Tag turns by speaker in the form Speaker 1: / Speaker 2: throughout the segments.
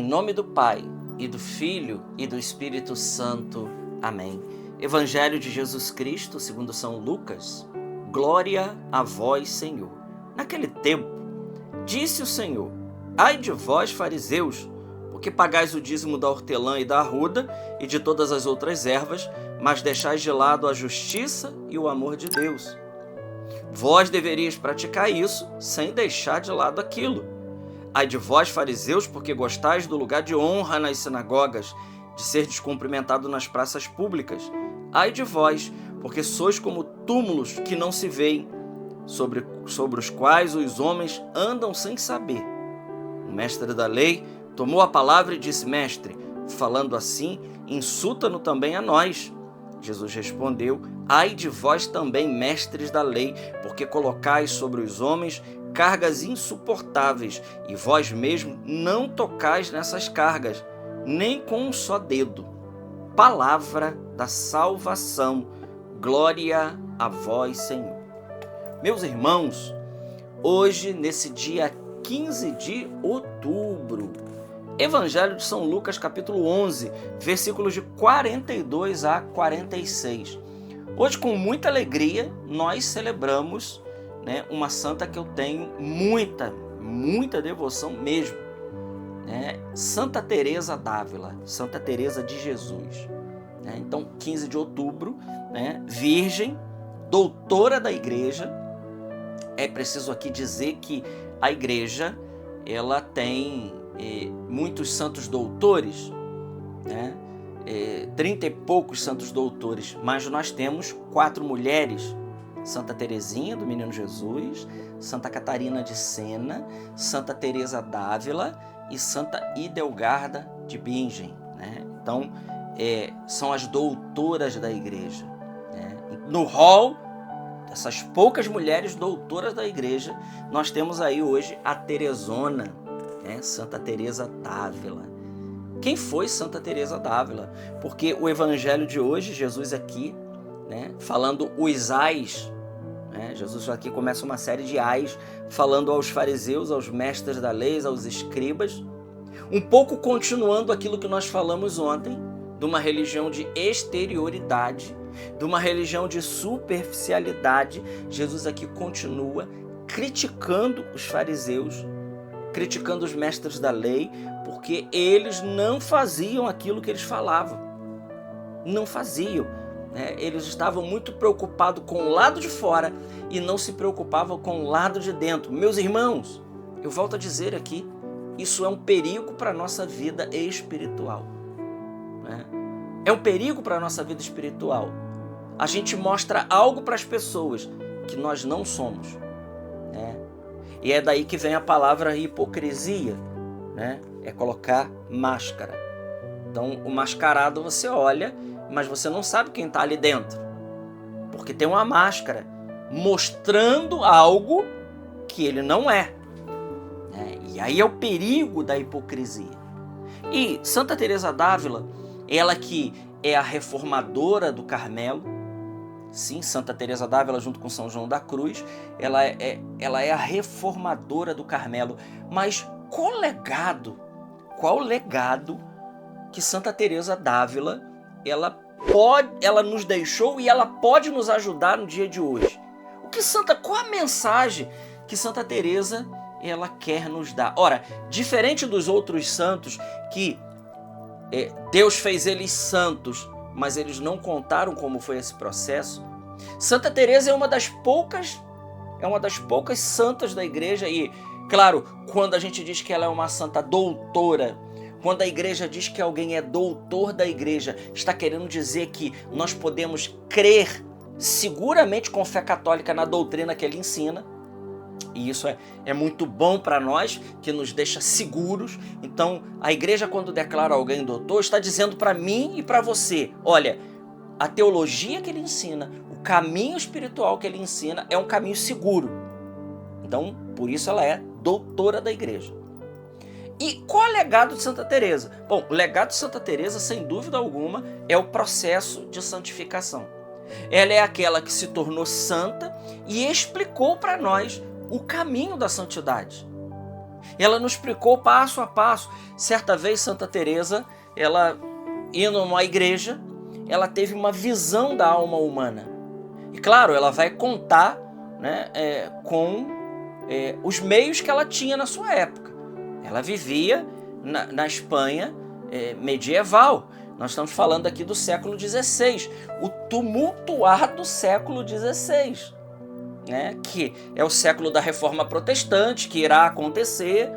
Speaker 1: nome do Pai, e do Filho, e do Espírito Santo. Amém. Evangelho de Jesus Cristo, segundo São Lucas. Glória a vós, Senhor. Naquele tempo, disse o Senhor: Ai de vós, fariseus, porque pagais o dízimo da hortelã e da arruda e de todas as outras ervas, mas deixais de lado a justiça e o amor de Deus. Vós deverias praticar isso sem deixar de lado aquilo. Ai de vós, fariseus, porque gostais do lugar de honra nas sinagogas, de ser descumprimentado nas praças públicas. Ai de vós, porque sois como túmulos que não se veem, sobre os quais os homens andam sem saber. O mestre da lei tomou a palavra e disse: Mestre, falando assim, insulta-no também a nós. Jesus respondeu: Ai de vós também, mestres da lei, porque colocais sobre os homens cargas insuportáveis, e vós mesmos não tocais nessas cargas, nem com um só dedo. Palavra da salvação. Glória a vós, Senhor. Meus irmãos, hoje, nesse dia 15 de outubro, Evangelho de São Lucas, capítulo 11, versículos de 42 a 46. Hoje, com muita alegria, nós celebramos, uma santa que eu tenho muita devoção mesmo, Santa Teresa d'Ávila, Santa Teresa de Jesus. Então, 15 de outubro, virgem, doutora da igreja. É preciso aqui dizer que a igreja, ela tem muitos santos doutores, 30 e poucos santos doutores, mas nós temos 4 mulheres: Santa Teresinha do Menino Jesus, Santa Catarina de Sena, Santa Teresa d'Ávila e Santa Idelgarda de Bingen. Então, são as doutoras da igreja. No rol dessas poucas mulheres doutoras da igreja, nós temos aí hoje a Teresona, Santa Teresa d'Ávila. Quem foi Santa Teresa d'Ávila? Porque o evangelho de hoje, Jesus aqui, falando os ais, Jesus aqui começa uma série de ais, falando aos fariseus, aos mestres da lei, aos escribas, um pouco continuando aquilo que nós falamos ontem, de uma religião de exterioridade, de uma religião de superficialidade. Jesus aqui continua criticando os fariseus, criticando os mestres da lei, porque eles não faziam aquilo que eles falavam. Não faziam. Eles estavam muito preocupados com o lado de fora e não se preocupavam com o lado de dentro. Meus irmãos, eu volto a dizer aqui, isso é um perigo para a nossa vida espiritual. É um perigo para a nossa vida espiritual. A gente mostra algo para as pessoas que nós não somos. E é daí que vem a palavra hipocrisia. É colocar máscara. Então, o mascarado você olha, mas você não sabe quem está ali dentro. Porque tem uma máscara mostrando algo que ele não é. E aí é o perigo da hipocrisia. E Santa Teresa d'Ávila, ela que é a reformadora do Carmelo, sim, Santa Teresa d'Ávila junto com São João da Cruz, ela é a reformadora do Carmelo. Mas qual o legado que Santa Teresa d'Ávila ela nos deixou e ela pode nos ajudar no dia de hoje? Qual a mensagem que Santa Teresa ela quer nos dar? Ora, diferente dos outros santos que Deus fez eles santos, mas eles não contaram como foi esse processo, Santa Teresa é uma das poucas santas da igreja. E, claro, quando a gente diz que ela é uma santa doutora, quando a igreja diz que alguém é doutor da igreja, está querendo dizer que nós podemos crer seguramente com fé católica na doutrina que ele ensina. E isso é muito bom para nós, que nos deixa seguros. Então, a igreja, quando declara alguém doutor, está dizendo para mim e para você: olha, a teologia que ele ensina, o caminho espiritual que ele ensina é um caminho seguro. Então, por isso ela é doutora da igreja. E qual é o legado de Santa Teresa? Bom, o legado de Santa Teresa, sem dúvida alguma, é o processo de santificação. Ela é aquela que se tornou santa e explicou para nós o caminho da santidade. Ela nos explicou passo a passo. Certa vez, Santa Teresa, ela indo numa igreja, ela teve uma visão da alma humana. E claro, ela vai contar, né, com os meios que ela tinha na sua época. Ela vivia na Espanha medieval. Nós estamos falando aqui do século XVI, o tumultuado século XVI, né, que é o século da Reforma Protestante, que irá acontecer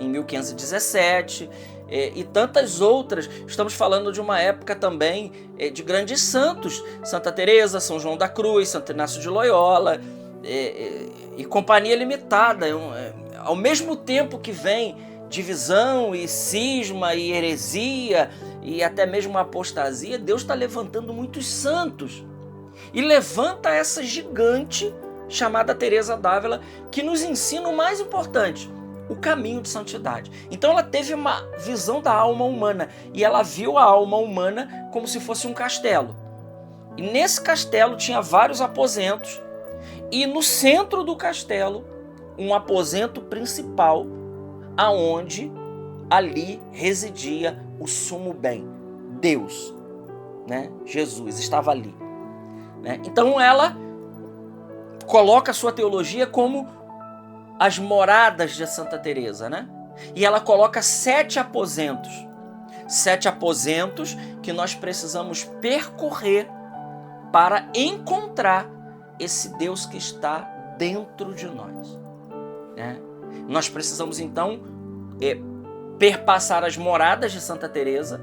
Speaker 1: em 1517, e tantas outras. Estamos falando de uma época também de grandes santos, Santa Teresa, São João da Cruz, Santo Inácio de Loyola, e companhia limitada. Ao mesmo tempo que vem divisão e cisma e heresia e até mesmo apostasia, Deus está levantando muitos santos. E levanta essa gigante chamada Teresa d'Ávila, que nos ensina o mais importante, o caminho de santidade. Então ela teve uma visão da alma humana, e ela viu a alma humana como se fosse um castelo. E nesse castelo tinha vários aposentos, e no centro do castelo, um aposento principal, aonde ali residia o sumo bem, Deus, né? Jesus estava ali, né? Então ela coloca a sua teologia como as moradas de Santa Teresa, né? E ela coloca 7 aposentos. 7 aposentos que nós precisamos percorrer para encontrar esse Deus que está dentro de nós, né? Nós precisamos então perpassar as moradas de Santa Teresa.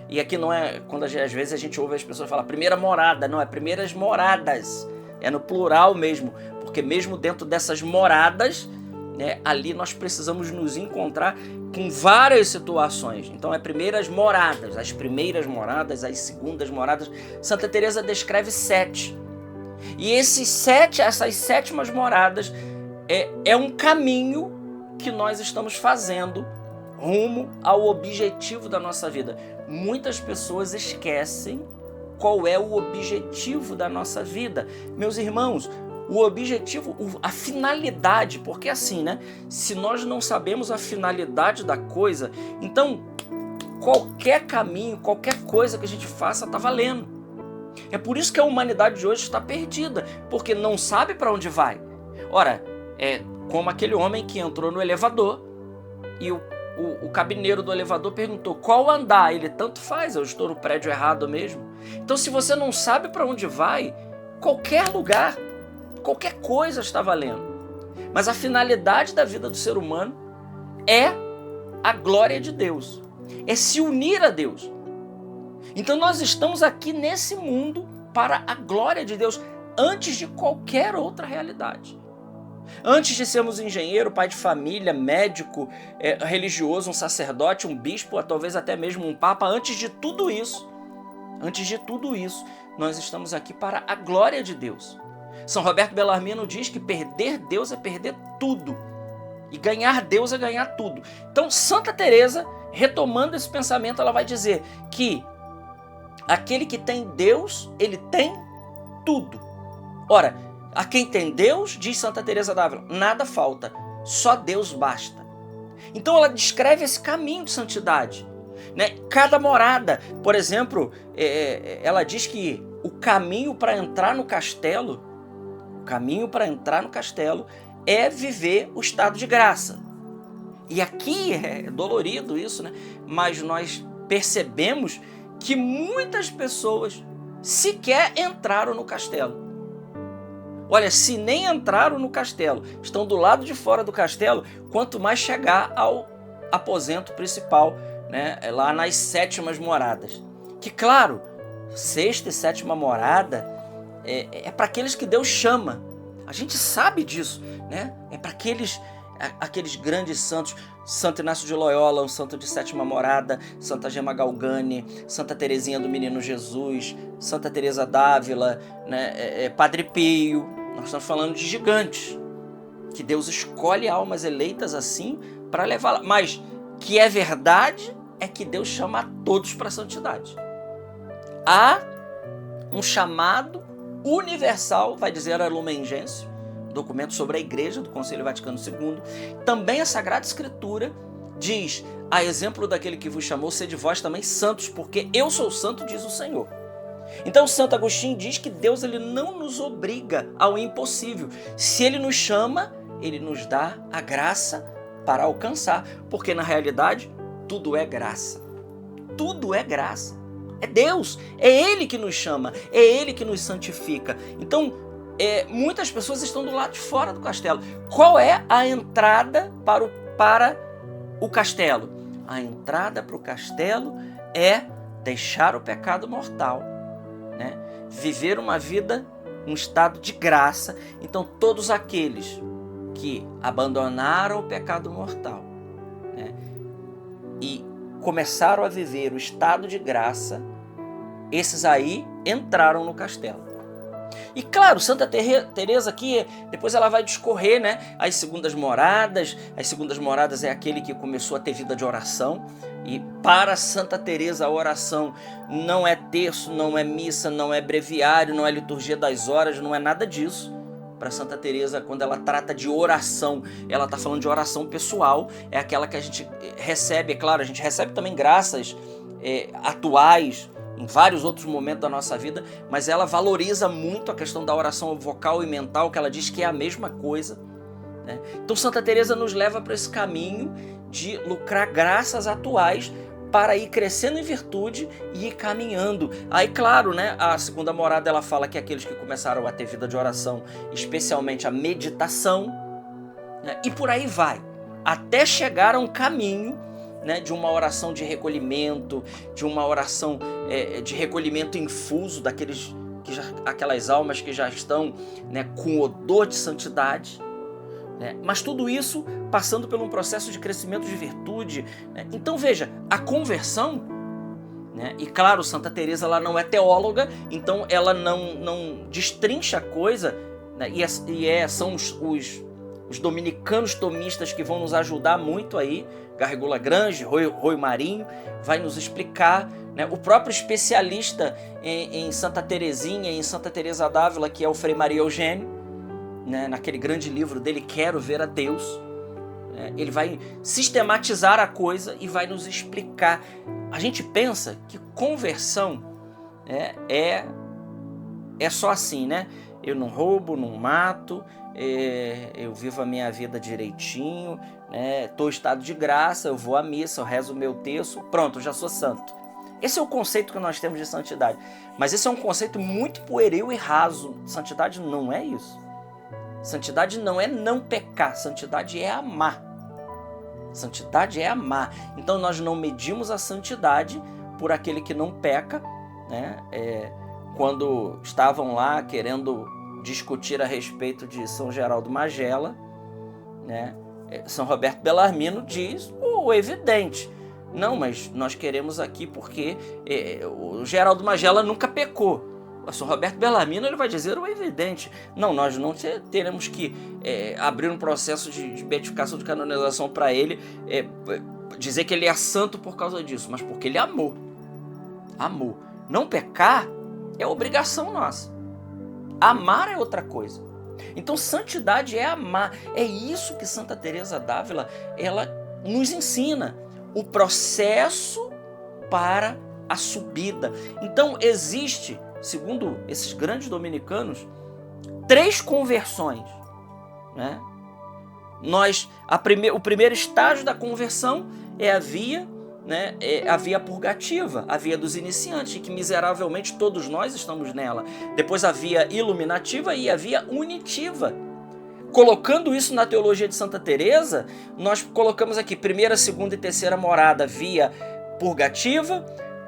Speaker 1: E aqui não é, quando às vezes a gente ouve as pessoas falar primeira morada, não, é primeiras moradas. É no plural mesmo, porque mesmo dentro dessas moradas, né, ali nós precisamos nos encontrar com várias situações. Então, primeiras moradas, as primeiras moradas, as segundas moradas. Santa Teresa descreve 7. E essas 7ª moradas é um caminho que nós estamos fazendo rumo ao objetivo da nossa vida. Muitas pessoas esquecem qual é o objetivo da nossa vida. Meus irmãos, o objetivo, a finalidade, porque assim, né? Se nós não sabemos a finalidade da coisa, então qualquer caminho, qualquer coisa que a gente faça está valendo. É por isso que a humanidade de hoje está perdida, porque não sabe para onde vai. Ora, é como aquele homem que entrou no elevador e o cabineiro do elevador perguntou qual andar. Ele, tanto faz, eu estou no prédio errado mesmo. Então, se você não sabe para onde vai, qualquer lugar, qualquer coisa está valendo. Mas a finalidade da vida do ser humano é a glória de Deus, é se unir a Deus. Então nós estamos aqui nesse mundo para a glória de Deus, antes de qualquer outra realidade. Antes de sermos engenheiro, pai de família, médico, religioso, um sacerdote, um bispo, talvez até mesmo um papa, antes de tudo isso, nós estamos aqui para a glória de Deus. São Roberto Bellarmino diz que perder Deus é perder tudo, e ganhar Deus é ganhar tudo. Então Santa Teresa, retomando esse pensamento, ela vai dizer que aquele que tem Deus, ele tem tudo. Ora, a quem tem Deus, diz Santa Teresa d'Ávila, nada falta, só Deus basta. Então ela descreve esse caminho de santidade, né? Cada morada, por exemplo, ela diz que o caminho para entrar no castelo, é viver o estado de graça. E aqui é dolorido isso, né? Mas nós percebemos que muitas pessoas sequer entraram no castelo. Olha, se nem entraram no castelo, estão do lado de fora do castelo, quanto mais chegar ao aposento principal, né, lá nas 7ª moradas. Que claro, 6ª e 7ª morada é para aqueles que Deus chama. A gente sabe disso, né? É para aqueles grandes santos, Santo Inácio de Loyola, um santo de 7ª morada, Santa Gema Galgani, Santa Teresinha do Menino Jesus, Santa Teresa d'Ávila, né? Padre Pio. Nós estamos falando de gigantes, que Deus escolhe almas eleitas assim para levá-la. Mas que é verdade é que Deus chama a todos para a santidade. Há um chamado universal, vai dizer a Lumen Gentium, documento sobre a Igreja do Concílio Vaticano II. Também a Sagrada Escritura diz: a exemplo daquele que vos chamou, sede vós também santos, porque eu sou santo, diz o Senhor. Então Santo Agostinho diz que Deus ele não nos obriga ao impossível. Se ele nos chama, ele nos dá a graça para alcançar, porque na realidade tudo é graça. Tudo é graça. É Deus, é Ele que nos chama, é Ele que nos santifica. Então, muitas pessoas estão do lado de fora do castelo. Qual é a entrada para o castelo? A entrada para o castelo é deixar o pecado mortal, né? Viver uma vida, um estado de graça. Então, todos aqueles que abandonaram o pecado mortal, né, e começaram a viver o estado de graça, esses aí entraram no castelo. E claro, Santa Teresa aqui, depois ela vai discorrer, né, as segundas moradas. As segundas moradas é aquele que começou a ter vida de oração. E para Santa Teresa a oração não é terço, não é missa, não é breviário, não é liturgia das horas, não é nada disso. Para Santa Teresa, quando ela trata de oração, ela está falando de oração pessoal. É aquela que a gente recebe, é claro, a gente recebe também graças atuais em vários outros momentos da nossa vida, mas ela valoriza muito a questão da oração vocal e mental, que ela diz que é a mesma coisa, né? Então Santa Teresa nos leva para esse caminho de lucrar graças atuais para ir crescendo em virtude e ir caminhando. Aí, claro, né, a segunda morada ela fala que aqueles que começaram a ter vida de oração, especialmente a meditação, né, e por aí vai, até chegar a um caminho, né, de uma oração de recolhimento, de uma oração de recolhimento infuso daqueles aquelas almas que já estão, né, com odor de santidade, né? Mas tudo isso passando por um processo de crescimento de virtude, né? Então veja, a conversão, né, e claro, Santa Teresa ela não é teóloga, então ela não destrincha a coisa, né, são os dominicanos tomistas que vão nos ajudar muito aí. Garrigou Lagrange, Rui Marinho, vai nos explicar, né? O próprio especialista em Santa Teresinha, em Santa Teresa d'Ávila, que é o Frei Maria Eugênio, né? Naquele grande livro dele, Quero Ver a Deus, né? Ele vai sistematizar a coisa e vai nos explicar. A gente pensa que conversão, né, é só assim, né? Eu não roubo, não mato, eu vivo a minha vida direitinho, né? Estou em estado de graça, eu vou à missa, eu rezo o meu terço, pronto, eu já sou santo. Esse é o conceito que nós temos de santidade. Mas esse é um conceito muito pueril e raso. Santidade não é isso. Santidade não é não pecar, santidade é amar. Santidade é amar. Então nós não medimos a santidade por aquele que não peca, né? Quando estavam lá querendo discutir a respeito de São Geraldo Magela, né, São Roberto Bellarmino diz o evidente. Não, mas nós queremos aqui porque o Geraldo Magela nunca pecou. O São Roberto Bellarmino ele vai dizer o evidente. Não, nós não teremos que abrir um processo de beatificação, de canonização para ele, dizer que ele é santo por causa disso, mas porque ele amou. Amou. Não pecar é obrigação nossa. Amar é outra coisa. Então santidade é amar. É isso que Santa Teresa d'Ávila ela nos ensina. O processo para a subida. Então existe, segundo esses grandes dominicanos, 3 conversões, né? O primeiro estágio da conversão é a via, né, a via purgativa, a via dos iniciantes, que miseravelmente todos nós estamos nela. Depois a via iluminativa e a via unitiva. Colocando isso na teologia de Santa Teresa, nós colocamos aqui primeira, segunda e terceira morada via purgativa,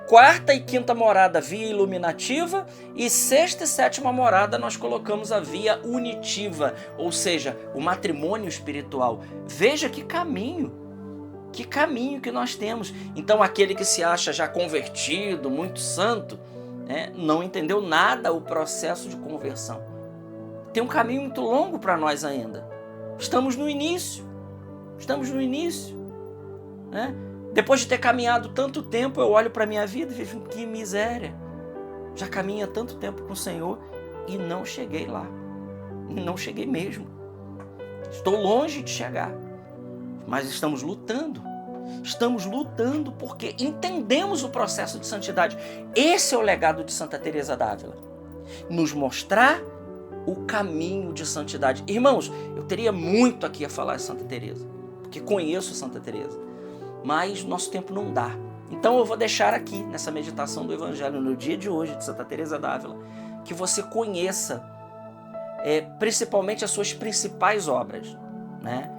Speaker 1: quarta e quinta morada via iluminativa e sexta e sétima morada nós colocamos a via unitiva, ou seja, o matrimônio espiritual. Veja que caminho que nós temos. Então aquele que se acha já convertido, muito santo, né, não entendeu nada o processo de conversão. Tem um caminho muito longo para nós ainda. Estamos no início, né? Depois de ter caminhado tanto tempo, eu olho para a minha vida e vejo que miséria. Já caminho há tanto tempo com o Senhor e não cheguei lá. Não cheguei mesmo. Estou longe de chegar, mas estamos lutando. Estamos lutando porque entendemos o processo de santidade. Esse é o legado de Santa Teresa d'Ávila. Nos mostrar o caminho de santidade. Irmãos, eu teria muito aqui a falar de Santa Teresa, porque conheço Santa Teresa, mas nosso tempo não dá. Então eu vou deixar aqui, nessa meditação do Evangelho, no dia de hoje, de Santa Teresa d'Ávila, que você conheça principalmente as suas principais obras, né?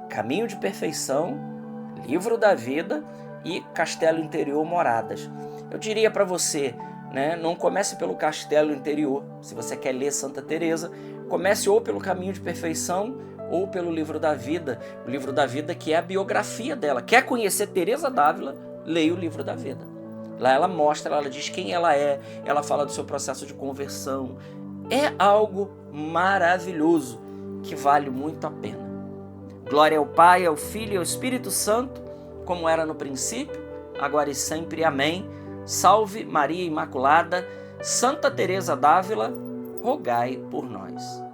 Speaker 1: Caminho de Perfeição, Livro da Vida e Castelo Interior, Moradas. Eu diria para você, né, não comece pelo Castelo Interior. Se você quer ler Santa Teresa, comece ou pelo Caminho de Perfeição ou pelo Livro da Vida. O Livro da Vida, que é a biografia dela. Quer conhecer Teresa d'Ávila? Leia o Livro da Vida. Lá ela mostra, ela diz quem ela é, ela fala do seu processo de conversão. É algo maravilhoso que vale muito a pena. Glória ao Pai, ao Filho e ao Espírito Santo, como era no princípio, agora e sempre. Amém. Salve Maria Imaculada, Santa Teresa d'Ávila, rogai por nós.